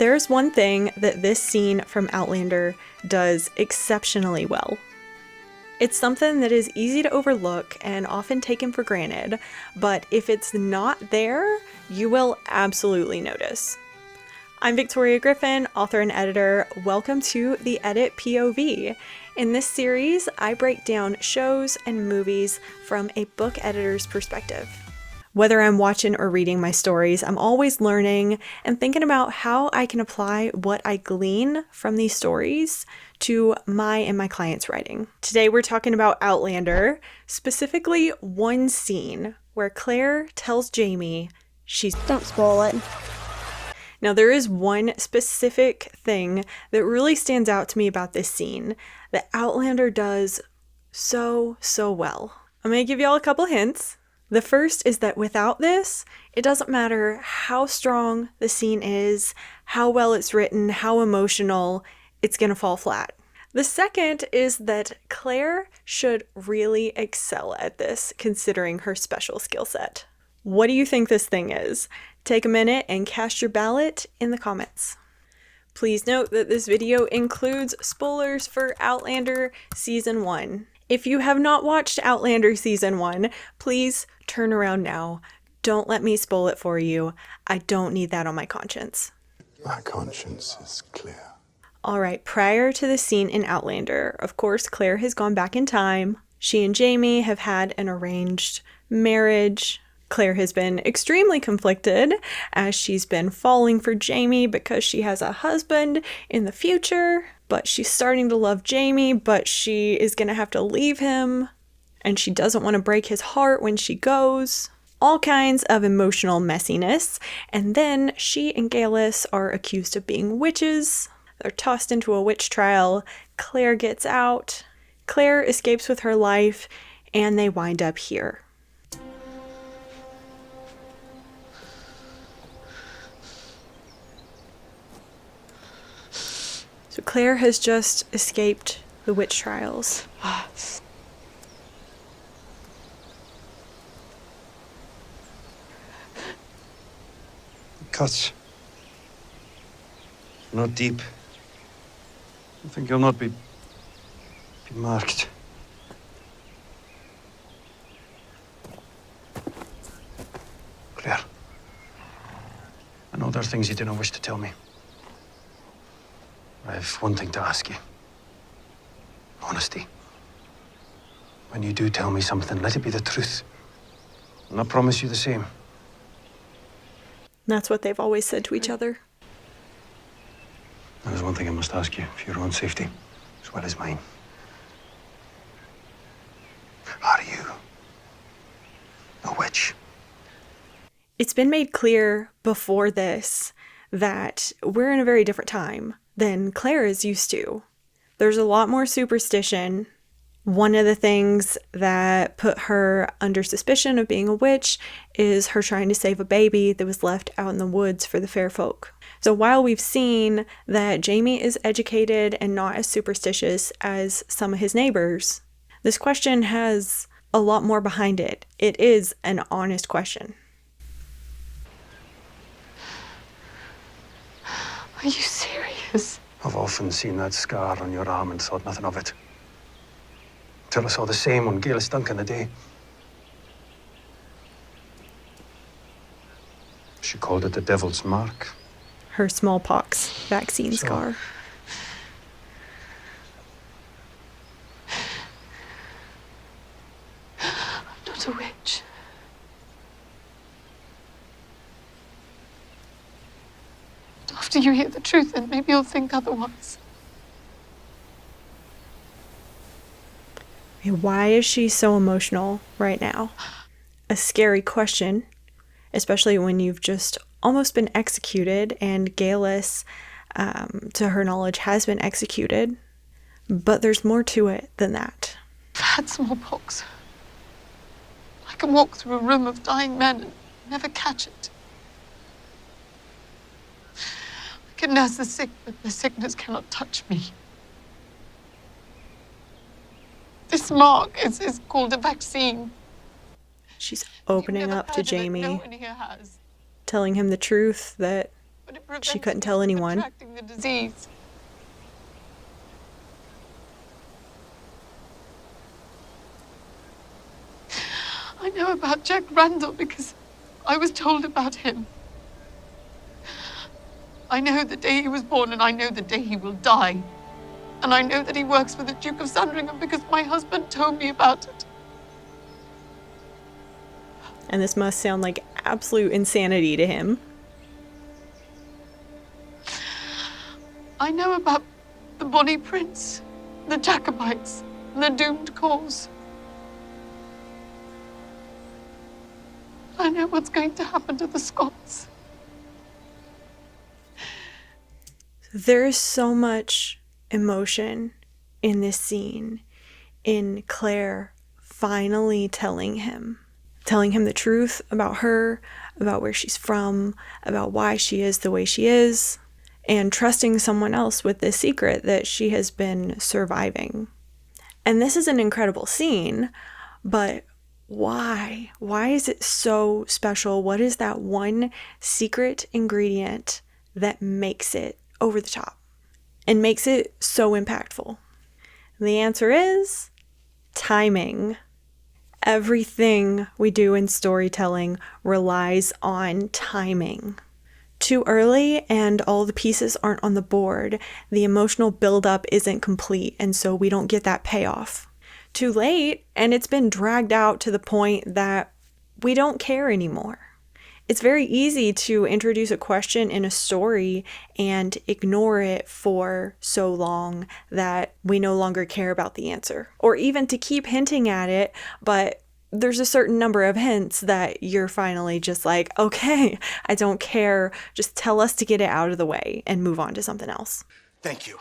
there's one thing that this scene from Outlander does exceptionally well. It's something that is easy to overlook and often taken for granted, but if it's not there, you will absolutely notice. I'm Victoria Griffin, author and editor. Welcome to the Edit POV. In this series, I break down shows and movies from a book editor's perspective. Whether I'm watching or reading my stories, I'm always learning and thinking about how I can apply what I glean from these stories to my and my clients' writing. Today we're talking about Outlander, specifically one scene where Claire tells Jamie Don't spoil it. Now there is one specific thing that really stands out to me about this scene that Outlander does so well. I'm going to give y'all a couple hints. The first is that without this, it doesn't matter how strong the scene is, how well it's written, how emotional, it's going to fall flat. The second is that Claire should really excel at this, considering her special skill set. What do you think this thing is? Take a minute and cast your ballot in the comments. Please note that this video includes spoilers for Outlander Season 1. If you have not watched Outlander Season 1, please turn around now. Don't let me spoil it for you. I don't need that on my conscience. My conscience is clear. Alright, prior to the scene in Outlander, of course, Claire has gone back in time. She and Jamie have had an arranged marriage. Claire has been extremely conflicted as she's been falling for Jamie because she has a husband in the future, but she's starting to love Jamie, but she is going to have to leave him, and she doesn't want to break his heart when she goes. All kinds of emotional messiness, and then she and Geillis are accused of being witches. They're tossed into a witch trial. Claire gets out. Claire escapes with her life, and they wind up here. So Claire has just escaped the witch trials. Cuts. Not deep. I think you'll not be marked. Claire, I know there are things you didn't wish to tell me. I have one thing to ask you. Honesty. When you do tell me something, let it be the truth. And I promise you the same. That's what they've always said to each other. There's one thing I must ask you, for your own safety, as well as mine. Are you a witch? It's been made clear before this that we're in a very different time than Claire is used to. There's a lot more superstition. One of the things that put her under suspicion of being a witch is her trying to save a baby that was left out in the woods for the fair folk. So while we've seen that Jamie is educated and not as superstitious as some of his neighbors, this question has a lot more behind it. It is an honest question. Are you serious? I've often seen that scar on your arm and thought nothing of it. Till I saw the same on Geillis Duncan the day. She called it the devil's mark. Her smallpox vaccine scar. I'm not a witch. After you hear the truth, then maybe you'll think otherwise. Why is she so emotional right now? A scary question, especially when you've just almost been executed and Geillis, to her knowledge, has been executed. But there's more to it than that. I've had smallpox. I can walk through a room of dying men and never catch it. I can nurse the sick, but the sickness cannot touch me. This mark is called a vaccine. She's opening up to Jamie, No one here has. telling him the truth that but it prevents She couldn't me tell from anyone. contracting the disease. I know about Jack Randall because I was told about him. I know the day he was born, and I know the day he will die. And I know that he works for the Duke of Sandringham because my husband told me about it. And this must sound like absolute insanity to him. I know about the Bonnie Prince, the Jacobites, and the doomed cause. I know what's going to happen to the Scots. There is so much emotion in this scene, in Claire finally telling him the truth about her, about where she's from, about why she is the way she is, and trusting someone else with this secret that she has been surviving. And this is an incredible scene, but why? Why is it so special? What is that one secret ingredient that makes it over the top and makes it so impactful? The answer is timing. Everything we do in storytelling relies on timing. Too early and all the pieces aren't on the board, the emotional buildup isn't complete, and so we don't get that payoff. Too late, and it's been dragged out to the point that we don't care anymore. It's very easy to introduce a question in a story and ignore it for so long that we no longer care about the answer. Or even to keep hinting at it, but there's a certain number of hints that you're finally just like, okay, I don't care. Just tell us to get it out of the way and move on to something else. Thank you.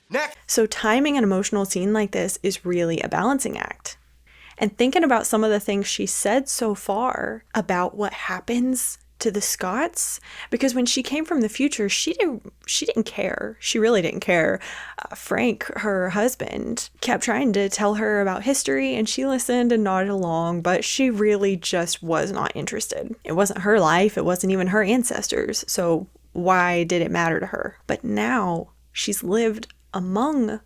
Next. So timing an emotional scene like this is really a balancing act. And thinking about some of the things she said so far about what happens to the Scots, because when she came from the future, she didn't care. She really didn't care. Frank, her husband, kept trying to tell her about history, and she listened and nodded along, but she really just was not interested. It wasn't her life. It wasn't even her ancestors. So why did it matter to her? But now she's lived among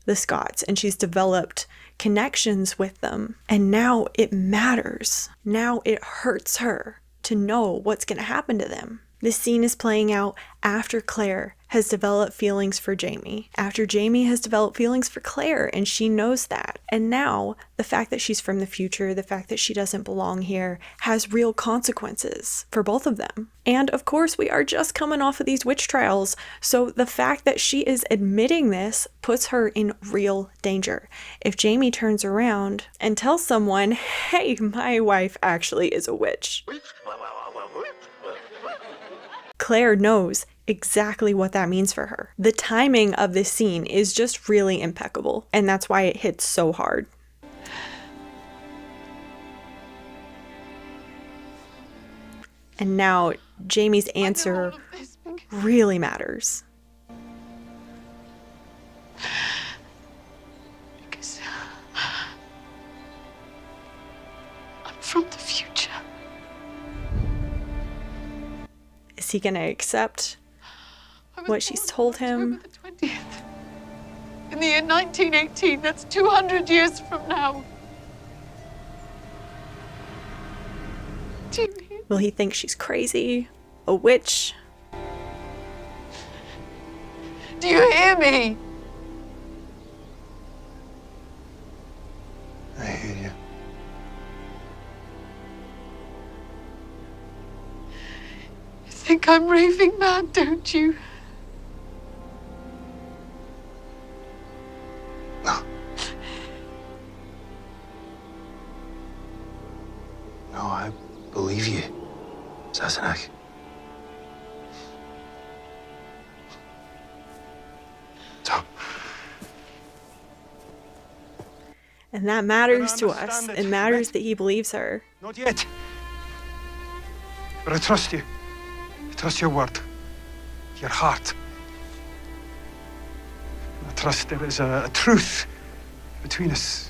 the Scots and she's developed connections with them. And now it matters. Now it hurts her to know what's going to happen to them. This scene is playing out after Claire has developed feelings for Jamie, after Jamie has developed feelings for Claire, and she knows that. And now the fact that she's from the future, the fact that she doesn't belong here, has real consequences for both of them. And of course, we are just coming off of these witch trials, so the fact that she is admitting this puts her in real danger. If Jamie turns around and tells someone, hey, my wife actually is a witch, Claire knows exactly what that means for her. The timing of this scene is just really impeccable, and that's why it hits so hard. And now Jamie's answer really matters. Because I'm from the future. Is he going to accept what she's told him? October the 20th. In the year 1918, that's 200 years from now. Do you hear? Will he think she's crazy? A witch? Do you hear me? I hear you. You think I'm raving mad, don't you? No. No, I believe you, Sassenach. So, And that matters to us. understand It it, matters right? that he believes her. not yet. But I trust you. I trust your word, your heart. I trust there is a truth between us.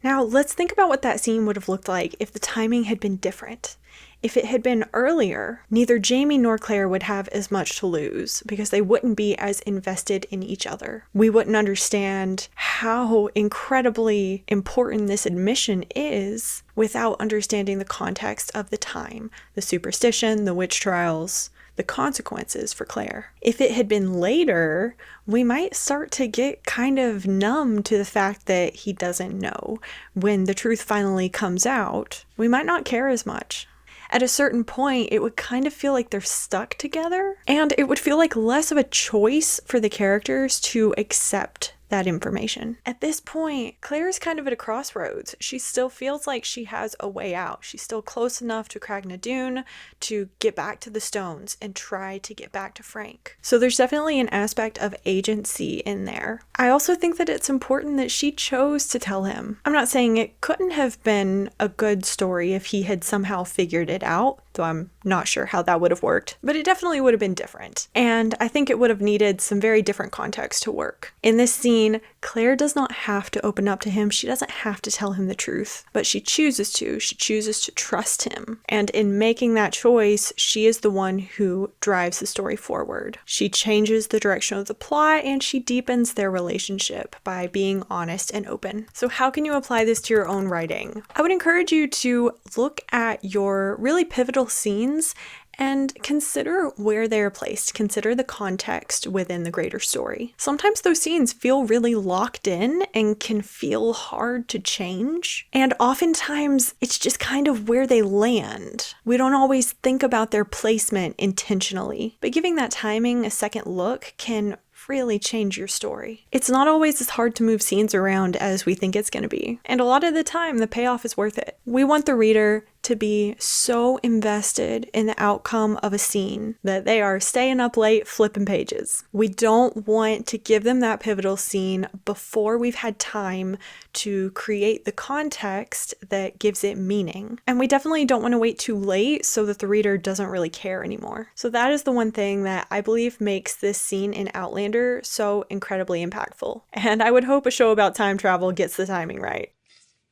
Now, Now, let's think about what that scene would have looked like if the timing had been different. If it had been earlier, neither Jamie nor Claire would have as much to lose because they wouldn't be as invested in each other. We wouldn't understand how incredibly important this admission is without understanding the context of the time, the superstition, the witch trials, the consequences for Claire. If it had been later, we might start to get kind of numb to the fact that he doesn't know. When the truth finally comes out, we might not care as much. At a certain point, it would kind of feel like they're stuck together, and it would feel like less of a choice for the characters to accept that information. At this point, Claire is kind of at a crossroads. She still feels like she has a way out. She's still close enough to Craig na Dun to get back to the stones and try to get back to Frank. So there's definitely an aspect of agency in there. I also think that it's important that she chose to tell him. I'm not saying it couldn't have been a good story if he had somehow figured it out, though I'm not sure how that would have worked, but it definitely would have been different. And I think it would have needed some very different context to work. In this scene, Claire does not have to open up to him. She doesn't have to tell him the truth, but she chooses to. She chooses to trust him. And in making that choice, she is the one who drives the story forward. She changes the direction of the plot and she deepens their relationship by being honest and open. So how can you apply this to your own writing? I would encourage you to look at your really pivotal scenes and consider where they're placed. Consider the context within the greater story. Sometimes those scenes feel really locked in and can feel hard to change. And oftentimes it's just kind of where they land. We don't always think about their placement intentionally, but giving that timing a second look can really change your story. It's not always as hard to move scenes around as we think it's going to be. And a lot of the time, the payoff is worth it. We want the reader to be so invested in the outcome of a scene that they are staying up late flipping pages. We don't want to give them that pivotal scene before we've had time to create the context that gives it meaning. And we definitely don't want to wait too late so that the reader doesn't really care anymore. So that is the one thing that I believe makes this scene in Outlander so incredibly impactful. And I would hope a show about time travel gets the timing right.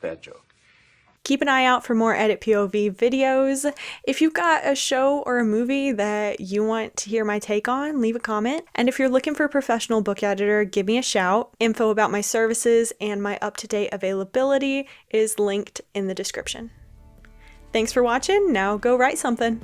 Bad joke. Keep an eye out for more Edit POV videos. If you've got a show or a movie that you want to hear my take on, leave a comment. And if you're looking for a professional book editor, give me a shout. Info about my services and my up-to-date availability is linked in the description. Thanks for watching. Now go write something.